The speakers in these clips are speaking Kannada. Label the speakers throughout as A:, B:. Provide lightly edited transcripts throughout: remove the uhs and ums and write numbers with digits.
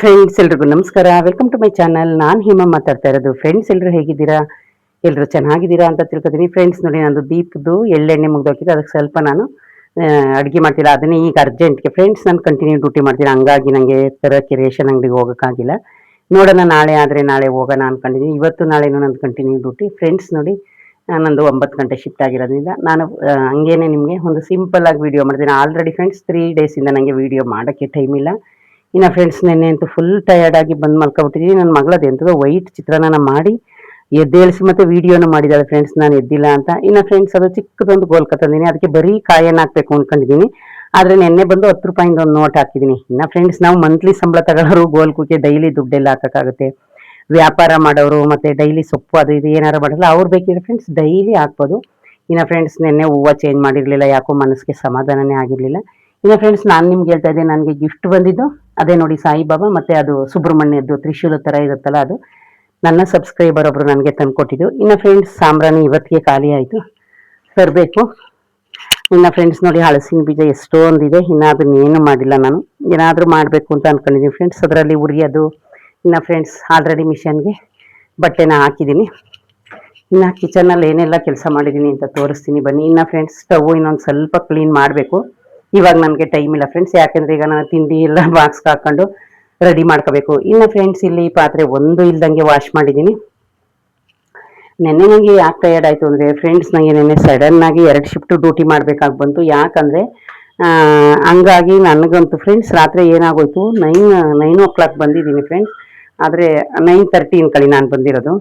A: ಫ್ರೆಂಡ್ಸ್ ಎಲ್ರಿಗೂ ನಮಸ್ಕಾರ. Welcome to my channel. ನಾನು ಹಿಮ ಮಾತಾಡ್ತಾ ಇರೋದು. ಫ್ರೆಂಡ್ಸ್ ಎಲ್ಲರೂ ಹೇಗಿದ್ದೀರಾ? ಎಲ್ಲರೂ ಚೆನ್ನಾಗಿದ್ದೀರಾ ಅಂತ ತಿಳ್ಕೊತೀನಿ. ಫ್ರೆಂಡ್ಸ್ ನೋಡಿ, ನಂದು ದೀಪದ್ದು ಎಳ್ಳೆಣ್ಣೆ ಮುಗ್ದೋಗಿದೆ. ಅದಕ್ಕೆ ಸ್ವಲ್ಪ ನಾನು ಅಡುಗೆ ಮಾಡ್ತಿಲ್ಲ. ಅದನ್ನೇ ಈಗ ಅರ್ಜೆಂಟ್ಗೆ ಫ್ರೆಂಡ್ಸ್ ನಾನು ಕಂಟಿನ್ಯೂ ಡ್ಯೂಟಿ ಮಾಡ್ತೀನಿ. ಹಂಗಾಗಿ ನನಗೆ ತರೋಕ್ಕೆ ರೇಷನ್ ಅಂಗಡಿಗೆ ಹೋಗೋಕ್ಕಾಗಿಲ್ಲ. ನೋಡೋಣ, ನಾಳೆ ಆದರೆ ನಾಳೆ ಹೋಗೋಣ ಅನ್ಕೊಂಡಿದ್ದೀನಿ. ಇವತ್ತು ನಾಳೆನೂ ನಂದು ಕಂಟಿನ್ಯೂ ಡ್ಯೂಟಿ. ಫ್ರೆಂಡ್ಸ್ ನೋಡಿ, ನಂದು 9 ಗಂಟೆ ಶಿಫ್ಟ್ ಆಗಿರೋದ್ರಿಂದ ನಾನು ಹಂಗೇನೆ ನಿಮಗೆ ಒಂದು ಸಿಂಪಲ್ ಆಗಿ ವೀಡಿಯೋ ಮಾಡ್ತೀನಿ. ಆಲ್ರೆಡಿ ಫ್ರೆಂಡ್ಸ್ 3 ಡೇಸಿಂದ ನನಗೆ ವೀಡಿಯೋ ಮಾಡೋಕ್ಕೆ ಟೈಮ್ ಇಲ್ಲ. ಇನ್ನು ಫ್ರೆಂಡ್ಸ್ ನೆನ್ನೆ ಅಂತೂ ಫುಲ್ ಟಯರ್ಡ್ ಆಗಿ ಬಂದು ಮಲ್ಕೊಬಿಟ್ಟಿದ್ದೀನಿ. ನನ್ನ ಮಗಳದ್ದು ಎಂಥದೋ ವೈಟ್ ಚಿತ್ರಾನ್ನ ಮಾಡಿ ಎದ್ದೇಳಿಸಿ ಮತ್ತೆ ವೀಡಿಯೋನ ಮಾಡಿದ್ದಾಳೆ ಫ್ರೆಂಡ್ಸ್, ನಾನು ಎದ್ದಿಲ್ಲ ಅಂತ. ಇನ್ನು ಫ್ರೆಂಡ್ಸ್ ಅದು ಚಿಕ್ಕದೊಂದು ಗೋಲ್ಕ ತಂದಿದ್ದೀನಿ, ಅದಕ್ಕೆ ಬರೀ ಕಾಯನ್ನು ಹಾಕಬೇಕು ಅಂದ್ಕೊಂಡಿದ್ದೀನಿ. ಆದರೆ ನೆನ್ನೆ ಬಂದು 10 ರೂಪಾಯಿಂದ ಒಂದು ನೋಟ್ ಹಾಕಿದ್ದೀನಿ. ಇನ್ನು ಫ್ರೆಂಡ್ಸ್, ನಾವು ಮಂತ್ಲಿ ಸಂಬಳ ತಗೊಳ್ಳೋರು ಗೋಲ್ಕುಕ್ಕೆ ಡೈಲಿ ದುಡ್ಡೆಲ್ಲ ಹಾಕೋಕ್ಕಾಗುತ್ತೆ? ವ್ಯಾಪಾರ ಮಾಡೋರು ಮತ್ತು ಡೈಲಿ ಸೊಪ್ಪು ಅದು ಇದು ಏನಾರು ಮಾಡಲ್ಲ, ಅವ್ರು ಬೇಕಿದ್ರೆ ಫ್ರೆಂಡ್ಸ್ ಡೈಲಿ ಹಾಕ್ಬೋದು. ಇನ್ನು ಫ್ರೆಂಡ್ಸ್ ನೆನ್ನೆ ಹೂವು ಚೇಂಜ್ ಮಾಡಿರಲಿಲ್ಲ, ಯಾಕೋ ಮನಸ್ಸಿಗೆ ಸಮಾಧಾನನೇ ಆಗಿರಲಿಲ್ಲ. ಇನ್ನು ಫ್ರೆಂಡ್ಸ್, ನಾನು ನಿಮ್ಗೆ ಹೇಳ್ತಾ ಇದ್ದೆ, ನನಗೆ ಗಿಫ್ಟ್ ಬಂದಿದ್ದು ಅದೇ ನೋಡಿ, ಸಾಯಿಬಾಬಾ ಮತ್ತು ಅದು ಸುಬ್ರಹ್ಮಣ್ಯದ್ದು ತ್ರಿಶೂಲ ಥರ ಇರುತ್ತಲ್ಲ, ಅದು ನನ್ನ ಸಬ್ಸ್ಕ್ರೈಬರ್ ಒಬ್ಬರು ನನಗೆ ತಂದುಕೊಟ್ಟಿದ್ದು. ಇನ್ನು ಫ್ರೆಂಡ್ಸ್, ಸಾಂಬ್ರಾಣಿ ಇವತ್ತಿಗೆ ಖಾಲಿ ಆಯಿತು, ತರಬೇಕು. ಇನ್ನು ಫ್ರೆಂಡ್ಸ್ ನೋಡಿ, ಹಲಸಿನ ಬೀಜ ಎಷ್ಟೊಂದಿದೆ, ಇನ್ನು ಅದನ್ನೇನು ಮಾಡಿಲ್ಲ. ನಾನು ಏನಾದರೂ ಮಾಡಬೇಕು ಅಂತ ಅಂದ್ಕೊಂಡಿದ್ದೀನಿ ಫ್ರೆಂಡ್ಸ್, ಅದರಲ್ಲಿ ಉರಿಯೋದು. ಇನ್ನು ಫ್ರೆಂಡ್ಸ್, ಆಲ್ರೆಡಿ ಮಿಷನ್ಗೆ ಬಟ್ಟೆನ ಹಾಕಿದ್ದೀನಿ. ಇನ್ನು ಕಿಚನಲ್ಲಿ ಏನೆಲ್ಲ ಕೆಲಸ ಮಾಡಿದ್ದೀನಿ ಅಂತ ತೋರಿಸ್ತೀನಿ ಬನ್ನಿ. ಇನ್ನು ಫ್ರೆಂಡ್ಸ್, ಸ್ಟವ್ ಇನ್ನೊಂದು ಸ್ವಲ್ಪ ಕ್ಲೀನ್ ಮಾಡಬೇಕು. ಇವಾಗ ನನಗೆ ಟೈಮ್ ಇಲ್ಲ ಫ್ರೆಂಡ್ಸ್, ಯಾಕೆಂದರೆ ಈಗ ನಾನು ತಿಂಡಿ ಎಲ್ಲ ಬಾಕ್ಸ್ಗೆ ಹಾಕ್ಕೊಂಡು ರೆಡಿ ಮಾಡ್ಕೋಬೇಕು. ಇನ್ನು ಫ್ರೆಂಡ್ಸ್, ಇಲ್ಲಿ ಪಾತ್ರೆ ಒಂದು ಇಲ್ದಂಗೆ ವಾಶ್ ಮಾಡಿದ್ದೀನಿ. ನೆನ್ನೆ ನನಗೆ ಯಾಕೆ ಟಯರ್ಡ್ ಆಯಿತು ಅಂದರೆ ಫ್ರೆಂಡ್ಸ್, ನನಗೆ ನೆನ್ನೆ ಸಡನ್ನಾಗಿ 2 ಶಿಫ್ಟು ಡ್ಯೂಟಿ ಮಾಡಬೇಕಾಗಿ ಬಂತು. ಯಾಕಂದರೆ ಹಂಗಾಗಿ ನನಗಂತೂ ಫ್ರೆಂಡ್ಸ್ ರಾತ್ರಿ ಏನಾಗೋಯ್ತು, 9 o'clock ಬಂದಿದ್ದೀನಿ ಫ್ರೆಂಡ್ಸ್. ಆದರೆ 9:30 ಅನ್ಕೊಳ್ಳಿ ನಾನು ಬಂದಿರೋದು.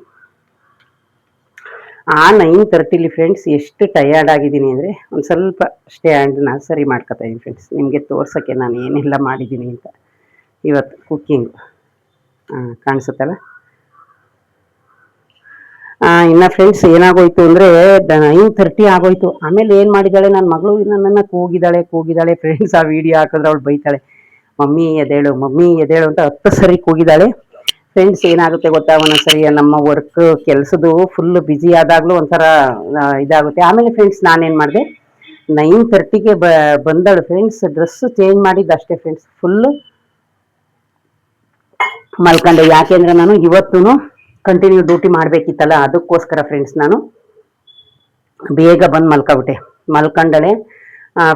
A: ಆ 9:30 ಫ್ರೆಂಡ್ಸ್ ಎಷ್ಟು ಟಯರ್ಡ್ ಆಗಿದ್ದೀನಿ ಅಂದರೆ ಒಂದು ಸ್ವಲ್ಪ ಸ್ಟ್ಯಾಂಡನ್ನ ಸರಿ ಮಾಡ್ಕೊತಾ ಇದ್ದೀನಿ ಫ್ರೆಂಡ್ಸ್, ನಿಮಗೆ ತೋರ್ಸೋಕ್ಕೆ ನಾನು ಏನೆಲ್ಲ ಮಾಡಿದ್ದೀನಿ ಅಂತ. ಇವತ್ತು ಕುಕ್ಕಿಂಗ್ ಕಾಣಿಸುತ್ತಲ್ಲ. ಇನ್ನು ಫ್ರೆಂಡ್ಸ್ ಏನಾಗೋಯ್ತು ಅಂದರೆ 9:30 ಆಗೋಯ್ತು. ಆಮೇಲೆ ಏನು ಮಾಡಿದ್ದಾಳೆ ನನ್ನ ಮಗಳು, ನನ್ನನ್ನು ಕೂಗಿದ್ದಾಳೆ ಫ್ರೆಂಡ್ಸ್. ಆ ವಿಡಿಯೋ ಹಾಕಿದ್ರೆ ಅವಳು ಬೈತಾಳೆ, ಮಮ್ಮಿ ಎದೇಳು ಅಂತ 10 ಸರಿ ಕೂಗಿದ್ದಾಳೆ ಫ್ರೆಂಡ್ಸ್. ಏನಾಗುತ್ತೆ ಗೊತ್ತಾ, ಒಂದೊಂದ್ಸರಿ ನಮ್ಮ ವರ್ಕ್ ಕೆಲಸದ್ದು ಫುಲ್ ಬ್ಯುಸಿ ಆದಾಗಲೂ ಒಂಥರ ಇದಾಗುತ್ತೆ. ಆಮೇಲೆ ಫ್ರೆಂಡ್ಸ್, ನಾನೇನು ಮಾಡಿದೆ, 9:30ಗೆ ಬಂದಳು ಫ್ರೆಂಡ್ಸ್. ಡ್ರೆಸ್ಸು ಚೇಂಜ್ ಮಾಡಿದ್ದು ಅಷ್ಟೇ ಫ್ರೆಂಡ್ಸ್, ಫುಲ್ಲು ಮಲ್ಕೊಂಡೆ. ಯಾಕೆಂದರೆ ನಾನು ಇವತ್ತೂ ಕಂಟಿನ್ಯೂ ಡ್ಯೂಟಿ ಮಾಡಬೇಕಿತ್ತಲ್ಲ, ಅದಕ್ಕೋಸ್ಕರ ಫ್ರೆಂಡ್ಸ್ ನಾನು ಬೇಗ ಬಂದು ಮಲ್ಕೊಂಡಳೆ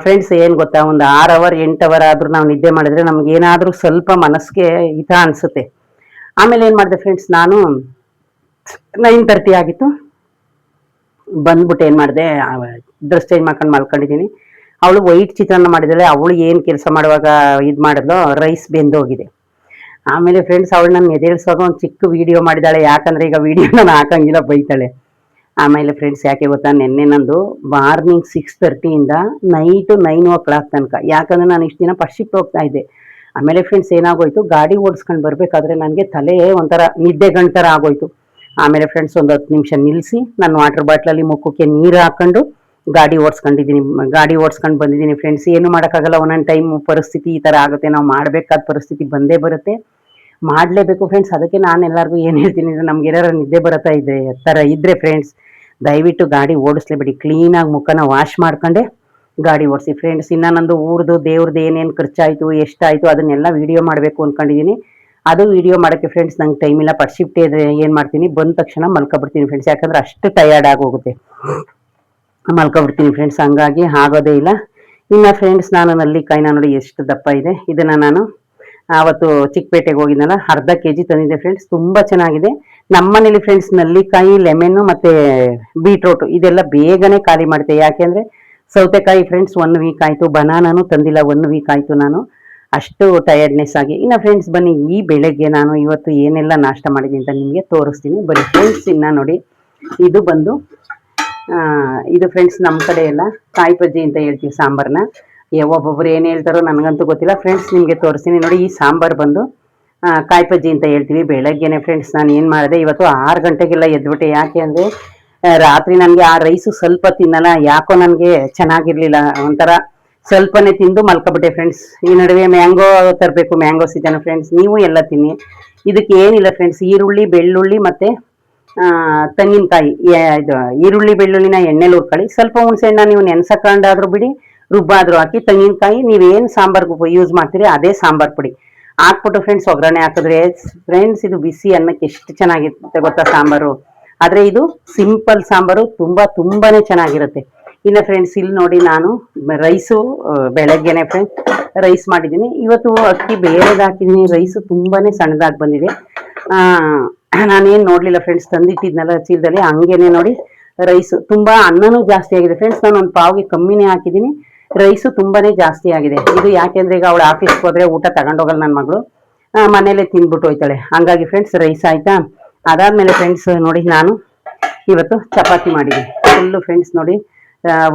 A: ಫ್ರೆಂಡ್ಸ್. ಏನು ಗೊತ್ತಾ, ಒಂದು 6 hour 8 hour ಆದರೂ ನಾವು ನಿದ್ದೆ ಮಾಡಿದ್ರೆ ನಮಗೇನಾದರೂ ಸ್ವಲ್ಪ ಮನಸ್ಸಿಗೆ ಹಿತ ಅನಿಸುತ್ತೆ. ಆಮೇಲೆ ಏನು ಮಾಡಿದೆ ಫ್ರೆಂಡ್ಸ್, ನಾನು 9:30 ಆಗಿತ್ತು, ಬಂದ್ಬಿಟ್ಟು ಏನು ಮಾಡಿದೆ, ಡ್ರೆಸ್ ಚೇಂಜ್ ಮಾಡ್ಕೊಂಡು ಮಲ್ಕೊಂಡಿದ್ದೀನಿ. ಅವಳು ವೈಟ್ ಚಿತ್ರಾನ್ನ ಮಾಡಿದ್ದಾಳೆ. ಅವಳು ಏನು ಕೆಲಸ ಮಾಡುವಾಗ ಇದು ಮಾಡಿದ್ಲು, ರೈಸ್ ಬೆಂದೋಗಿದೆ. ಆಮೇಲೆ ಫ್ರೆಂಡ್ಸ್, ಅವಳು ನನ್ನ ಎದೇಳಿಸುವಾಗ ಒಂದು ಚಿಕ್ಕ ವೀಡಿಯೋ ಮಾಡಿದ್ದಾಳೆ. ಯಾಕಂದರೆ ಈಗ ವೀಡಿಯೋ ನಾನು ಹಾಕಂಗಿಲ್ಲ, ಬೈತಾಳೆ. ಆಮೇಲೆ ಫ್ರೆಂಡ್ಸ್, ಯಾಕೆ ಗೊತ್ತಾ, ನೆನ್ನೆ ನಂದು ಮಾರ್ನಿಂಗ್ 6:30ಇಂದ ನೈಟು 9 o'clock ತನಕ. ಯಾಕಂದರೆ ನಾನು ಇಷ್ಟು ದಿನ ಫಸ್ಟ್ ಶಿಫ್ಟ್ ಹೋಗ್ತಾ ಇದ್ದೆ. ಆಮೇಲೆ ಫ್ರೆಂಡ್ಸ್ ಏನಾಗೋಯ್ತು, ಗಾಡಿ ಓಡಿಸ್ಕೊಂಡು ಬರಬೇಕಾದ್ರೆ ನನಗೆ ತಲೆ ಒಂಥರ ನಿದ್ದೆ ಗಂಟರ ಆಗೋಯ್ತು. ಆಮೇಲೆ ಫ್ರೆಂಡ್ಸ್, ಒಂದು 10 ನಿಮಿಷ ನಿಲ್ಲಿಸಿ ನಾನು ವಾಟರ್ ಬಾಟ್ಲಲ್ಲಿ ಮುಖಕ್ಕೆ ನೀರು ಹಾಕ್ಕೊಂಡು ಗಾಡಿ ಓಡಿಸ್ಕೊಂಡು ಬಂದಿದ್ದೀನಿ ಫ್ರೆಂಡ್ಸ್. ಏನು ಮಾಡೋಕ್ಕಾಗಲ್ಲ, ಒಂದೊಂದು ಟೈಮ್ ಪರಿಸ್ಥಿತಿ ಈ ಥರ ಆಗುತ್ತೆ, ನಾವು ಮಾಡಬೇಕಾದ ಪರಿಸ್ಥಿತಿ ಬಂದೇ ಬರುತ್ತೆ, ಮಾಡಲೇಬೇಕು ಫ್ರೆಂಡ್ಸ್. ಅದಕ್ಕೆ ನಾನು ಎಲ್ಲರಿಗೂ ಏನು ಹೇಳ್ತೀನಿ ಅಂದರೆ, ನಮ್ಗೆ ಏನಾರು ನಿದ್ದೆ ಬರುತ್ತಾ ಇದೆ ಥರ ಇದ್ದರೆ ಫ್ರೆಂಡ್ಸ್, ದಯವಿಟ್ಟು ಗಾಡಿ ಓಡಿಸ್ಲೇಬೇಡಿ, ಕ್ಲೀನಾಗಿ ಮುಖನ ವಾಶ್ ಮಾಡ್ಕೊಂಡೆ ಗಾಡಿ ಓಡಿಸಿ ಫ್ರೆಂಡ್ಸ್. ಇನ್ನು ನಂದು ಊರ್ದು ದೇವ್ರದ್ದು ಏನೇನು ಖರ್ಚಾಯಿತು ಎಷ್ಟಾಯಿತು ಅದನ್ನೆಲ್ಲ ವೀಡಿಯೋ ಮಾಡಬೇಕು ಅಂದ್ಕೊಂಡಿದ್ದೀನಿ. ಅದು ವೀಡಿಯೋ ಮಾಡೋಕ್ಕೆ ಫ್ರೆಂಡ್ಸ್ ನಂಗೆ ಟೈಮ್ ಇಲ್ಲ. ಫಸ್ಟ್ ಶಿಫ್ಟ್ ಏನು ಮಾಡ್ತೀನಿ, ಬಂದ ತಕ್ಷಣ ಮಲ್ಕೊಬಿಡ್ತೀನಿ ಫ್ರೆಂಡ್ಸ್, ಯಾಕಂದರೆ ಅಷ್ಟು ಟಯರ್ಡ್ ಆಗೋಗುತ್ತೆ, ಮಲ್ಕೊಬಿಡ್ತೀನಿ ಫ್ರೆಂಡ್ಸ್, ಹಂಗಾಗಿ ಆಗೋದೇ ಇಲ್ಲ. ಇನ್ನು ಫ್ರೆಂಡ್ಸ್, ನಾನು ನಲ್ಲಿಕಾಯಿನ ನೋಡಿ ಎಷ್ಟು ದಪ್ಪ ಇದೆ, ಇದನ್ನು ನಾನು ಆವತ್ತು ಚಿಕ್ಕಪೇಟೆಗೆ ಹೋಗಿದ್ನಲ್ಲ, ಅರ್ಧ kg ತಂದಿದ್ದೆ ಫ್ರೆಂಡ್ಸ್, ತುಂಬ ಚೆನ್ನಾಗಿದೆ. ನಮ್ಮನೇಲಿ ಫ್ರೆಂಡ್ಸ್ ನಲ್ಲಿಕಾಯಿ, ಲೆಮನ್ನು ಮತ್ತು ಬೀಟ್ರೋಟು ಇದೆಲ್ಲ ಬೇಗನೆ ಖಾಲಿ ಮಾಡ್ತೆ. ಯಾಕೆಂದರೆ ಸೌತೆಕಾಯಿ ಫ್ರೆಂಡ್ಸ್ 1 week ಆಯಿತು, ಬನಾನಾನು ತಂದಿಲ್ಲ 1 week ಆಯಿತು, ನಾನು ಅಷ್ಟು ಟಯರ್ಡ್ನೆಸ್ ಆಗಿ. ಇನ್ನು ಫ್ರೆಂಡ್ಸ್ ಬನ್ನಿ, ಈ ಬೆಳಗ್ಗೆ ನಾನು ಇವತ್ತು ಏನೆಲ್ಲ ನಾಷ್ಟ ಮಾಡಿದ್ದೀನಿ ಅಂತ ನಿಮಗೆ ತೋರಿಸ್ತೀನಿ ಬನ್ನಿ ಫ್ರೆಂಡ್ಸ್. ಇನ್ನು ನೋಡಿ, ಇದು ಫ್ರೆಂಡ್ಸ್ ನಮ್ಮ ಕಡೆ ಎಲ್ಲ ಕಾಯಿ ಬಜ್ಜಿ ಅಂತ ಹೇಳ್ತೀವಿ ಸಾಂಬಾರನ್ನ. ಒಬ್ಬೊಬ್ರು ಏನು ಹೇಳ್ತಾರೋ ನನಗಂತೂ ಗೊತ್ತಿಲ್ಲ ಫ್ರೆಂಡ್ಸ್, ನಿಮಗೆ ತೋರಿಸ್ತೀನಿ ನೋಡಿ. ಈ ಸಾಂಬಾರು ಬಂದು ಕಾಯಿ ಬಜ್ಜಿ ಅಂತ ಹೇಳ್ತೀವಿ. ಬೆಳಗ್ಗೆನೆ ಫ್ರೆಂಡ್ಸ್ ನಾನು ಏನು ಮಾಡಿದೆ, ಇವತ್ತು 6 ಗಂಟೆಗೆಲ್ಲ ಎದ್ಬಿಟ್ಟೆ. ಯಾಕೆ ಅಂದರೆ ರಾತ್ರಿ ನನಗೆ ಆ ರೈಸು ಸ್ವಲ್ಪ ತಿನ್ನಲ್ಲ, ಯಾಕೋ ನನಗೆ ಚೆನ್ನಾಗಿರಲಿಲ್ಲ, ಒಂಥರ ಸ್ವಲ್ಪನೇ ತಿಂದು ಮಲ್ಕೊಬಿಟ್ಟೆ ಫ್ರೆಂಡ್ಸ್. ಈ ನಡುವೆ ಮ್ಯಾಂಗೋ ತರಬೇಕು, ಮ್ಯಾಂಗೋ ಸೀಸನ್ ಫ್ರೆಂಡ್ಸ್, ನೀವು ಎಲ್ಲ ತಿನ್ನಿ. ಇದಕ್ಕೆ ಏನಿಲ್ಲ ಫ್ರೆಂಡ್ಸ್, ಈರುಳ್ಳಿ ಬೆಳ್ಳುಳ್ಳಿ ಮತ್ತು ತೆಂಗಿನಕಾಯಿ, ಇದು ಈರುಳ್ಳಿ ಬೆಳ್ಳುಳ್ಳಿನ ಎಣ್ಣೆಲಿ ಹುರ್ಕೊಳ್ಳಿ, ಸ್ವಲ್ಪ ಹುಣಸೆಹಣ್ಣ ನೀವು ನೆನೆಸಕೊಂಡಾದ್ರೂ ಬಿಡಿ, ರುಬ್ಬಾದರೂ ಹಾಕಿ, ತೆಂಗಿನಕಾಯಿ ನೀವೇನು ಸಾಂಬಾರ್ಗೆ ಯೂಸ್ ಮಾಡ್ತೀರಿ ಅದೇ ಸಾಂಬಾರು ಪುಡಿ ಹಾಕ್ಬಿಟ್ಟು ಫ್ರೆಂಡ್ಸ್ ಒಗ್ಗರಣೆ ಹಾಕಿದ್ರೆ ಫ್ರೆಂಡ್ಸ್ ಇದು ಬಿಸಿ ಅನ್ನಕ್ಕೆ ಎಷ್ಟು ಚೆನ್ನಾಗಿರುತ್ತೆ ಗೊತ್ತಾ ಸಾಂಬಾರು. ಆದ್ರೆ ಇದು ಸಿಂಪಲ್ ಸಾಂಬಾರು, ತುಂಬಾನೇ ಚೆನ್ನಾಗಿರುತ್ತೆ. ಇನ್ನು ಫ್ರೆಂಡ್ಸ್ ಇಲ್ಲಿ ನೋಡಿ, ನಾನು ರೈಸು ಬೆಳಗ್ಗೆನೆ ಫ್ರೆಂಡ್ಸ್ ರೈಸ್ ಮಾಡಿದ್ದೀನಿ. ಇವತ್ತು ಅಕ್ಕಿ ಬೇರೆದು ಹಾಕಿದ್ದೀನಿ, ರೈಸು ತುಂಬಾನೇ ಸಣ್ಣದಾಗಿ ಬಂದಿದೆ. ನಾನೇನು ನೋಡ್ಲಿಲ್ಲ ಫ್ರೆಂಡ್ಸ್, ತಂದಿಟ್ಟಿದ್ನಲ್ಲ ಚೀಲದಲ್ಲಿ, ಹಂಗೇನೆ ನೋಡಿ ರೈಸು ತುಂಬಾ, ಅನ್ನನೂ ಜಾಸ್ತಿ ಆಗಿದೆ ಫ್ರೆಂಡ್ಸ್. ನಾನು ಒಂದು ಪಾವ್ಗೆ ಕಮ್ಮಿನೇ ಹಾಕಿದ್ದೀನಿ, ರೈಸು ತುಂಬಾನೇ ಜಾಸ್ತಿ ಆಗಿದೆ. ಇದು ಯಾಕೆಂದ್ರೆ ಈಗ ಅವಳು ಆಫೀಸ್ಗೆ ಹೋದ್ರೆ ಊಟ ತಗೊಂಡೋಗಲ್ಲ ನನ್ನ ಮಗಳು, ಮನೇಲೆ ತಿಂದ್ಬಿಟ್ಟು ಹೋಯ್ತಾಳೆ. ಹಂಗಾಗಿ ಫ್ರೆಂಡ್ಸ್ ರೈಸ್ ಆಯ್ತಾ. ಅದಾದ್ಮೇಲೆ ಫ್ರೆಂಡ್ಸ್ ನೋಡಿ, ನಾನು ಇವತ್ತು ಚಪಾತಿ ಮಾಡಿದ್ದೀನಿ ಫುಲ್ಲು ಫ್ರೆಂಡ್ಸ್. ನೋಡಿ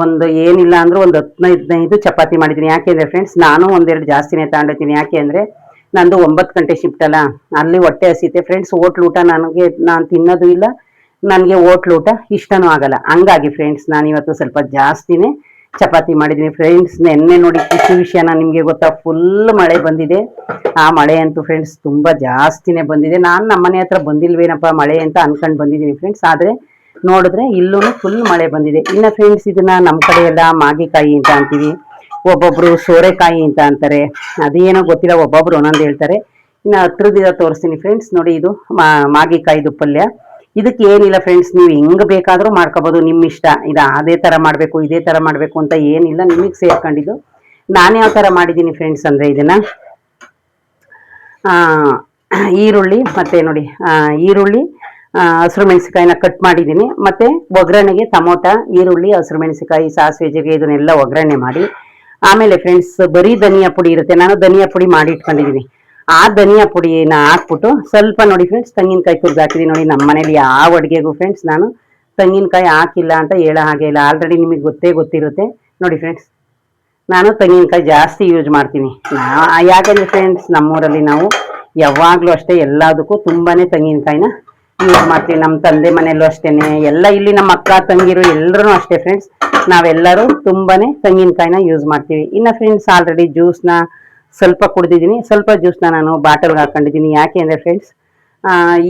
A: ಒಂದು ಏನಿಲ್ಲ ಅಂದ್ರೂ ಒಂದು 15 ಚಪಾತಿ ಮಾಡಿದ್ದೀನಿ. ಯಾಕೆಂದ್ರೆ ಫ್ರೆಂಡ್ಸ್ ನಾನು ಒಂದೆರಡು ಜಾಸ್ತಿನೇ ತಗೊಂಡಿದ್ದೀನಿ. ಯಾಕೆ ಅಂದ್ರೆ ನಂದು 9 ಗಂಟೆ ಶಿಫ್ಟ್ ಅಲ್ಲ, ಅಲ್ಲಿ ಹೊಟ್ಟೆ ಹಸಿತೆ ಫ್ರೆಂಡ್ಸ್. ಹೋಟ್ಲ್ ಊಟ ನಾನು ತಿನ್ನೋದು ಇಲ್ಲ, ನನಗೆ ಹೋಟ್ಲ್ ಊಟ ಇಷ್ಟನೂ ಆಗಲ್ಲ. ಹಂಗಾಗಿ ಫ್ರೆಂಡ್ಸ್ ನಾನು ಇವತ್ತು ಸ್ವಲ್ಪ ಜಾಸ್ತಿನೇ ಚಪಾತಿ ಮಾಡಿದ್ದೀನಿ ಫ್ರೆಂಡ್ಸ್. ನೆನ್ನೆ ನೋಡಿ ಖುಷಿ ವಿಷಯನ ನಿಮಗೆ ಗೊತ್ತಾ, ಫುಲ್ ಮಳೆ ಬಂದಿದೆ. ಆ ಮಳೆ ಅಂತೂ ಫ್ರೆಂಡ್ಸ್ ತುಂಬಾ ಜಾಸ್ತಿನೇ ಬಂದಿದೆ. ನಾನು ನಮ್ಮನೆ ಹತ್ರ ಬಂದಿಲ್ವೇನಪ್ಪ ಮಳೆ ಅಂತ ಅನ್ಕೊಂಡು ಬಂದಿದ್ದೀನಿ ಫ್ರೆಂಡ್ಸ್. ಆದ್ರೆ ನೋಡಿದ್ರೆ ಇಲ್ಲೂ ಫುಲ್ ಮಳೆ ಬಂದಿದೆ. ಇನ್ನ ಫ್ರೆಂಡ್ಸ್ ಇದನ್ನ ನಮ್ಮ ಕಡೆ ಎಲ್ಲ ಮಾಗಿಕಾಯಿ ಅಂತ ಅಂತೀವಿ, ಒಬ್ಬೊಬ್ರು ಸೋರೆಕಾಯಿ ಅಂತ ಅಂತಾರೆ, ಅದೇನೋ ಗೊತ್ತಿಲ್ಲ, ಒಬ್ಬೊಬ್ರು ಒಂದೊಂದು ಹೇಳ್ತಾರೆ. ಇನ್ನು ಹತ್ರದಿಂದ ತೋರಿಸ್ತೀನಿ ಫ್ರೆಂಡ್ಸ್. ನೋಡಿ ಇದು ಮಾಗಿಕಾಯಿದು ಪಲ್ಯ. ಇದಕ್ಕೆ ಏನಿಲ್ಲ ಫ್ರೆಂಡ್ಸ್, ನೀವು ಹೆಂಗ್ ಬೇಕಾದ್ರೂ ಮಾಡ್ಕೋಬಹುದು, ನಿಮ್ಮ ಇಷ್ಟ. ಇದು ಅದೇ ತರ ಮಾಡ್ಬೇಕು ಇದೇ ತರ ಮಾಡ್ಬೇಕು ಅಂತ ಏನಿಲ್ಲ, ನಿಮಗೆ ಸೇರ್ಕೊಂಡಿದ್ದು. ನಾನು ಯಾವ ತರ ಮಾಡಿದ್ದೀನಿ ಫ್ರೆಂಡ್ಸ್ ಅಂದ್ರೆ, ಇದನ್ನ ಈರುಳ್ಳಿ ಮತ್ತೆ ನೋಡಿ ಈರುಳ್ಳಿ ಹಸಿರು ಮೆಣಸಿಕಾಯಿನ ಕಟ್ ಮಾಡಿದ್ದೀನಿ. ಮತ್ತೆ ಒಗ್ಗರಣೆಗೆ ಟೊಮೊಟ, ಈರುಳ್ಳಿ, ಹಸಿರು ಮೆಣಸಿಕಾಯಿ, ಸಾಸಿವೆ, ಜೀರಿಗೆ ಇದನ್ನೆಲ್ಲ ಒಗ್ಗರಣೆ ಮಾಡಿ, ಆಮೇಲೆ ಫ್ರೆಂಡ್ಸ್ ಬರೀ ಧನಿಯಾ ಪುಡಿ ಇರುತ್ತೆ, ನಾನು ಧನಿಯಾ ಪುಡಿ ಮಾಡಿ ಇಟ್ಕೊಂಡಿದ್ದೀನಿ. ಆ ಧನಿಯಾ ಪುಡಿನ ಹಾಕ್ಬಿಟ್ಟು ಸ್ವಲ್ಪ ನೋಡಿ ಫ್ರೆಂಡ್ಸ್ ತೆಂಗಿನಕಾಯಿ ತುರ್ದು ಹಾಕಿದ್ದೀನಿ. ನೋಡಿ ನಮ್ಮ ಮನೇಲಿ ಯಾವ ಅಡುಗೆಗೂ ಫ್ರೆಂಡ್ಸ್ ನಾನು ತೆಂಗಿನಕಾಯಿ ಹಾಕಿಲ್ಲ ಅಂತ ಹೇಳೋ ಹಾಗೆ ಇಲ್ಲ, ಆಲ್ರೆಡಿ ನಿಮಗೆ ಗೊತ್ತಿರುತ್ತೆ. ನೋಡಿ ಫ್ರೆಂಡ್ಸ್ ನಾನು ತೆಂಗಿನಕಾಯಿ ಜಾಸ್ತಿ ಯೂಸ್ ಮಾಡ್ತೀನಿ. ಯಾಕಂದ್ರೆ ಫ್ರೆಂಡ್ಸ್ ನಮ್ಮೂರಲ್ಲಿ ನಾವು ಯಾವಾಗಲೂ ಅಷ್ಟೇ ಎಲ್ಲದಕ್ಕೂ ತುಂಬಾನೇ ತೆಂಗಿನಕಾಯಿನ ಯೂಸ್ ಮಾಡ್ತೀವಿ. ನಮ್ಮ ತಂದೆ ಮನೆಯಲ್ಲೂ ಅಷ್ಟೇನೆ, ಎಲ್ಲ ಇಲ್ಲಿ ನಮ್ಮ ಅಕ್ಕ ತಂಗಿರು ಎಲ್ಲರೂ ಅಷ್ಟೇ ಫ್ರೆಂಡ್ಸ್, ನಾವೆಲ್ಲರೂ ತುಂಬಾನೇ ತೆಂಗಿನಕಾಯಿನ ಯೂಸ್ ಮಾಡ್ತೀವಿ. ಇನ್ನು ಫ್ರೆಂಡ್ಸ್ ಆಲ್ರೆಡಿ ಜ್ಯೂಸ್ನ ಸ್ವಲ್ಪ ಕುಡ್ದಿದ್ದೀನಿ, ಸ್ವಲ್ಪ ಜ್ಯೂಸ್ನ ನಾನು ಬಾಟಲ್ಗೆ ಹಾಕೊಂಡಿದ್ದೀನಿ. ಯಾಕೆ ಅಂದರೆ ಫ್ರೆಂಡ್ಸ್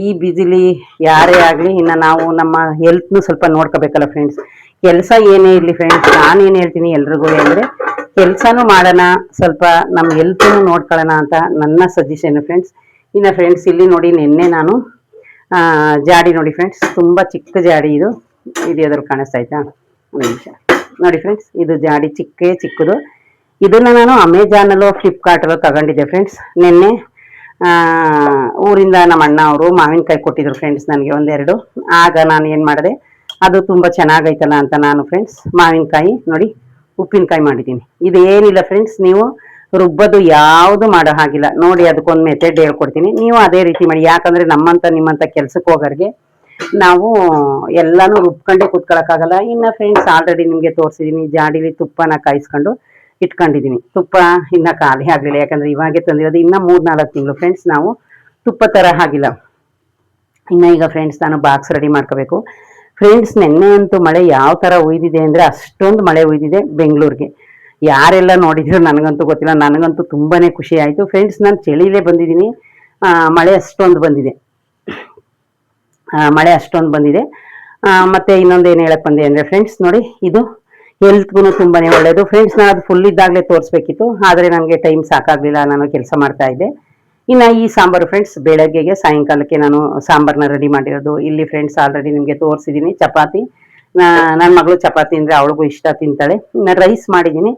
A: ಈ ಬಿಸಿಲಿ ಯಾರೇ ಆಗಲಿ, ಇನ್ನು ನಾವು ನಮ್ಮ ಹೆಲ್ತ್ನು ಸ್ವಲ್ಪ ನೋಡ್ಕೋಬೇಕಲ್ಲ ಫ್ರೆಂಡ್ಸ್. ಕೆಲಸ ಏನೇ ಇರಲಿ ಫ್ರೆಂಡ್ಸ್, ನಾನೇನು ಹೇಳ್ತೀನಿ ಎಲ್ರಿಗೂ ಅಂದರೆ, ಕೆಲಸನೂ ಮಾಡೋಣ, ಸ್ವಲ್ಪ ನಮ್ಮ ಹೆಲ್ತ್ನು ನೋಡ್ಕೊಳ್ಳೋಣ ಅಂತ ನನ್ನ ಸಜೆಷನ್ ಫ್ರೆಂಡ್ಸ್. ಇನ್ನು ಫ್ರೆಂಡ್ಸ್ ಇಲ್ಲಿ ನೋಡಿ, ನಿನ್ನೆ ನಾನು ಜಾಡಿ ನೋಡಿ ಫ್ರೆಂಡ್ಸ್, ತುಂಬ ಚಿಕ್ಕ ಜಾಡಿ ಇದು ಯಾವ್ದಾದ್ರು ಕಾಣಿಸ್ತಾ ಆಯ್ತಾ, ಒಂದು ನಿಮಿಷ ನೋಡಿ ಫ್ರೆಂಡ್ಸ್, ಇದು ಜಾಡಿ ಚಿಕ್ಕದು. ಇದನ್ನ ನಾನು ಅಮೆಜಾನಲ್ಲೋ ಫ್ಲಿಪ್ಕಾರ್ಟಲ್ಲೋ ತಗೊಂಡಿದ್ದೆ ಫ್ರೆಂಡ್ಸ್. ನಿನ್ನೆ ಊರಿಂದ ನಮ್ಮ ಅಣ್ಣ ಅವರು ಮಾವಿನಕಾಯಿ ಕೊಟ್ಟಿದ್ರು ಫ್ರೆಂಡ್ಸ್ ನನಗೆ ಒಂದೆರಡು. ಆಗ ನಾನು ಏನು ಮಾಡಿದೆ, ಅದು ತುಂಬ ಚೆನ್ನಾಗೈತಲ್ಲ ಅಂತ ನಾನು ಫ್ರೆಂಡ್ಸ್ ಮಾವಿನಕಾಯಿ ನೋಡಿ ಉಪ್ಪಿನಕಾಯಿ ಮಾಡಿದ್ದೀನಿ. ಇದೇನಿಲ್ಲ ಫ್ರೆಂಡ್ಸ್, ನೀವು ರುಬ್ಬೋದು ಯಾವುದು ಮಾಡೋ ಹಾಗಿಲ್ಲ. ನೋಡಿ ಅದಕ್ಕೊಂದು ಮೆಥಡ್ ಹೇಳ್ಕೊಡ್ತೀನಿ, ನೀವು ಅದೇ ರೀತಿ ಮಾಡಿ. ಯಾಕಂದರೆ ನಿಮ್ಮಂಥ ಕೆಲ್ಸಕ್ಕೆ ಹೋಗೋರಿಗೆ ನಾವು ಎಲ್ಲಾನು ರುಬ್ಕೊಂಡೇ ಕೂತ್ಕೊಳ್ಳೋಕ್ಕಾಗಲ್ಲ. ಇನ್ನು ಫ್ರೆಂಡ್ಸ್ ಆಲ್ರೆಡಿ ನಿಮಗೆ ತೋರಿಸಿದ್ದೀನಿ, ಜಾಡಿಲಿ ತುಪ್ಪನ ಕಾಯಿಸ್ಕೊಂಡು ಇಟ್ಕೊಂಡಿದ್ದೀನಿ. ತುಪ್ಪ ಇನ್ನು ಖಾಲಿ ಆಗಲಿಲ್ಲ, ಯಾಕಂದರೆ ಇವಾಗೆ ತಂದಿರೋದು, ಇನ್ನು 3-4 ತಿಂಗಳು ಫ್ರೆಂಡ್ಸ್ ನಾವು ತುಪ್ಪ ಥರ ಆಗಿಲ್ಲ. ಇನ್ನು ಈಗ ಫ್ರೆಂಡ್ಸ್ ನಾನು ಬಾಕ್ಸ್ ರೆಡಿ ಮಾಡ್ಕೋಬೇಕು ಫ್ರೆಂಡ್ಸ್. ನಿನ್ನೆ ಅಂತೂ ಮಳೆ ಯಾವ ಥರ ಉಯ್ದಿದೆ ಅಂದರೆ, ಅಷ್ಟೊಂದು ಮಳೆ ಉಯ್ದಿದೆ ಬೆಂಗಳೂರಿಗೆ. ಯಾರೆಲ್ಲ ನೋಡಿದ್ರು ನನಗಂತೂ ಗೊತ್ತಿಲ್ಲ, ನನಗಂತೂ ತುಂಬಾ ಖುಷಿ ಆಯಿತು ಫ್ರೆಂಡ್ಸ್. ನಾನು ಚಳಿಲೇ ಬಂದಿದ್ದೀನಿ, ಮಳೆ ಅಷ್ಟೊಂದು ಬಂದಿದೆ. ಮತ್ತೆ ಇನ್ನೊಂದು ಏನು ಹೇಳಕ್ ಬಂದೆ ಅಂದರೆ ಫ್ರೆಂಡ್ಸ್, ನೋಡಿ ಇದು ಹೆಲ್ತ್ಗೂ ತುಂಬಾ ಒಳ್ಳೆಯದು ಫ್ರೆಂಡ್ಸ್. ನಾನು ಅದು ಫುಲ್ ಇದ್ದಾಗಲೇ ತೋರಿಸ್ಬೇಕಿತ್ತು, ಆದರೆ ನನಗೆ ಟೈಮ್ ಸಾಕಾಗಲಿಲ್ಲ, ನಾನು ಕೆಲಸ ಮಾಡ್ತಾ ಇದ್ದೆ. ಇನ್ನು ಈ ಸಾಂಬಾರು ಫ್ರೆಂಡ್ಸ್ ಬೆಳಗ್ಗೆಗೆ ಸಾಯಂಕಾಲಕ್ಕೆ ನಾನು ಸಾಂಬಾರನ್ನ ರೆಡಿ ಮಾಡಿರೋದು. ಇಲ್ಲಿ ಫ್ರೆಂಡ್ಸ್ ಆಲ್ರೆಡಿ ನಿಮಗೆ ತೋರಿಸಿದ್ದೀನಿ ಚಪಾತಿ. ನನ್ನ ಮಗಳು ಚಪಾತಿ ಅಂದರೆ ಅವಳಿಗೂ ಇಷ್ಟ, ತಿಂತಾಳೆ. ಇನ್ನು ರೈಸ್ ಮಾಡಿದ್ದೀನಿ,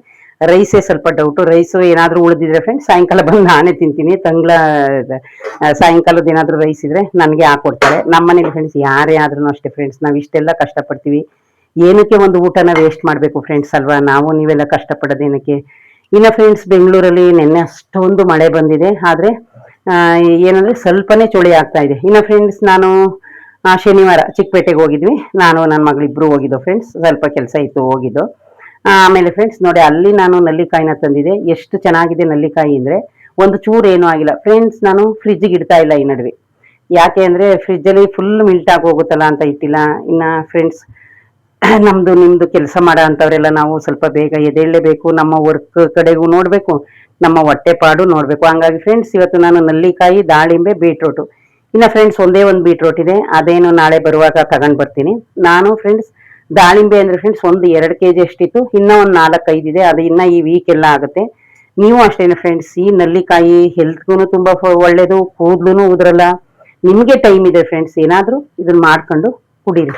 A: ರೈಸೇ ಸ್ವಲ್ಪ ಡೌಟು. ರೈಸು ಏನಾದರೂ ಉಳಿದಿದ್ರೆ ಫ್ರೆಂಡ್ಸ್ ಸಾಯಂಕಾಲ ಬಂದು ನಾನೇ ತಿಂತೀನಿ. ಸಾಯಂಕಾಲದ ಏನಾದರೂ ರೈಸ್ ಇದ್ರೆ ನನಗೆ ಹಾಕೊಡ್ತಾಳೆ. ನಮ್ಮ ಮನೇಲಿ ಫ್ರೆಂಡ್ಸ್ ಯಾರೇ ಆದ್ರೂ ಅಷ್ಟೇ ಫ್ರೆಂಡ್ಸ್, ನಾವು ಇಷ್ಟೆಲ್ಲ ಕಷ್ಟಪಡ್ತೀವಿ, ಏನಕ್ಕೆ ಒಂದು ಊಟನ ವೇಸ್ಟ್ ಮಾಡಬೇಕು ಫ್ರೆಂಡ್ಸ್ ಅಲ್ವಾ. ನಾವು ನೀವೆಲ್ಲ ಕಷ್ಟಪಡೋದೇನಕ್ಕೆ. ಇನ್ನು ಫ್ರೆಂಡ್ಸ್ ಬೆಂಗಳೂರಲ್ಲಿ ನಿನ್ನೆ ಅಷ್ಟೊಂದು ಮಳೆ ಬಂದಿದೆ, ಆದರೆ ಏನಂದರೆ ಸ್ವಲ್ಪನೇ ಚಳಿ ಆಗ್ತಾ ಇದೆ. ಇನ್ನು ಫ್ರೆಂಡ್ಸ್ ನಾನು ಶನಿವಾರ ಚಿಕ್ಕಪೇಟೆಗೆ ಹೋಗಿದ್ವಿ, ನಾನು ನನ್ನ ಮಗಳಿಬ್ರು ಹೋಗಿದ್ದು ಫ್ರೆಂಡ್ಸ್, ಸ್ವಲ್ಪ ಕೆಲಸ ಇತ್ತು ಹೋಗಿದ್ದು. ಆಮೇಲೆ ಫ್ರೆಂಡ್ಸ್ ನೋಡಿ ಅಲ್ಲಿ ನಾನು ನಲ್ಲಿಕಾಯಿನ ತಂದಿದ್ದೆ. ಎಷ್ಟು ಚೆನ್ನಾಗಿದೆ ನಲ್ಲಿಕಾಯಿ ಅಂದರೆ, ಒಂದು ಚೂರು ಏನೂ ಆಗಿಲ್ಲ ಫ್ರೆಂಡ್ಸ್. ನಾನು ಫ್ರಿಜ್ಜಿಗೆ ಇಡ್ತಾ ಇಲ್ಲ ಈ ನಡುವೆ, ಯಾಕೆ ಅಂದರೆ ಫ್ರಿಜ್ಜಲ್ಲಿ ಫುಲ್ ಮಿಲ್ಟಾಗಿ ಹೋಗುತ್ತಲ್ಲ ಅಂತ ಇಟ್ಟಿಲ್ಲ. ಇನ್ನು ಫ್ರೆಂಡ್ಸ್ ನಿಮ್ಮದು ಕೆಲಸ ಮಾಡೋ ಅಂಥವರೆಲ್ಲ ನಾವು ಸ್ವಲ್ಪ ಬೇಗ ಎದ್ದೇಳಲೇಬೇಕು, ನಮ್ಮ ವರ್ಕ್ ಕಡೆಗೂ ನೋಡಬೇಕು, ನಮ್ಮ ಹೊಟ್ಟೆಪಾಡು ನೋಡಬೇಕು. ಹಂಗಾಗಿ ಫ್ರೆಂಡ್ಸ್ ಇವತ್ತು ನಾನು ನಲ್ಲಿಕಾಯಿ, ದಾಳಿಂಬೆ, ಬೀಟ್ರೋಟು. ಇನ್ನು ಫ್ರೆಂಡ್ಸ್ ಒಂದೇ ಒಂದು ಬೀಟ್ರೋಟ್ ಇದೆ, ಅದೇನು ನಾಳೆ ಬರುವಾಗ ತಗೊಂಡು ಬರ್ತೀನಿ. ನಾನು ಫ್ರೆಂಡ್ಸ್ ದಾಳಿಂಬೆ ಅಂದರೆ ಫ್ರೆಂಡ್ಸ್ ಒಂದು 2 kg ಅಷ್ಟಿತ್ತು, ಇನ್ನೂ ಒಂದು 4-5 ಇದೆ, ಅದು ಇನ್ನೂ ಈ ವೀಕ್ ಎಲ್ಲ ಆಗುತ್ತೆ. ನೀವು ಅಷ್ಟೇನೆ ಫ್ರೆಂಡ್ಸ್, ಈ ನಲ್ಲಿಕಾಯಿ ಹೆಲ್ತ್ಗೂ ತುಂಬ ಒಳ್ಳೇದು, ಕೂದಲು ಉದ್ರಲ್ಲ. ನಿಮಗೆ ಟೈಮ್ ಇದೆ ಫ್ರೆಂಡ್ಸ್, ಏನಾದರೂ ಇದನ್ನ ಮಾಡ್ಕೊಂಡು ಕುಡೀರಿ.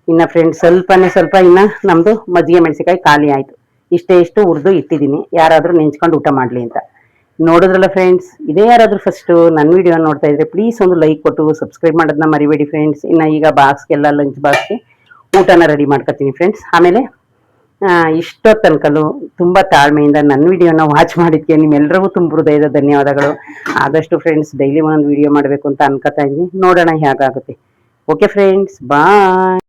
A: ಇನ್ನು ಫ್ರೆಂಡ್ಸ್ ಸ್ವಲ್ಪ ಇನ್ನು ನಮ್ಮದು ಮಜ್ಜಿಗೆ ಮೆಣಸಿಕಾಯಿ ಖಾಲಿ ಆಯಿತು. ಇಷ್ಟು ಹುರಿದು ಇಟ್ಟಿದ್ದೀನಿ, ಯಾರಾದರೂ ನೆಂಚ್ಕೊಂಡು ಊಟ ಮಾಡಲಿ ಅಂತ. ನೋಡಿದ್ರಲ್ಲ ಫ್ರೆಂಡ್ಸ್, ಇದೇ ಯಾರಾದರೂ ಫಸ್ಟು ನನ್ನ ವಿಡಿಯೋ ನೋಡ್ತಾ ಇದ್ರೆ ಪ್ಲೀಸ್ ಒಂದು ಲೈಕ್ ಕೊಟ್ಟು ಸಬ್ಸ್ಕ್ರೈಬ್ ಮಾಡೋದನ್ನ ಮರಿಬೇಡಿ ಫ್ರೆಂಡ್ಸ್. ಇನ್ನು ಈಗ ಬಾಕ್ಸ್ಗೆಲ್ಲ ಲಂಚ್ ಬಾಕ್ಸ್ಗೆ ಊಟನ ರೆಡಿ ಮಾಡ್ಕೊತೀನಿ ಫ್ರೆಂಡ್ಸ್. ಆಮೇಲೆ ಇಷ್ಟೋ ತನಕಲು ತುಂಬ ತಾಳ್ಮೆಯಿಂದ ನನ್ನ ವಿಡಿಯೋನ ವಾಚ್ ಮಾಡಿದ್ದಕ್ಕೆ ನಿಮ್ಮೆಲ್ಲರಿಗೂ ತುಂಬ ಹೃದಯದ ಧನ್ಯವಾದಗಳು. ಆದಷ್ಟು ಫ್ರೆಂಡ್ಸ್ ಡೈಲಿ ಒಂದೊಂದು ವಿಡಿಯೋ ಮಾಡಬೇಕು ಅಂತ ಅನ್ಕೋತಾ ಇದ್ದೀನಿ, ನೋಡೋಣ ಹೇಗಾಗುತ್ತೆ. ಓಕೆ ಫ್ರೆಂಡ್ಸ್, ಬಾಯ್.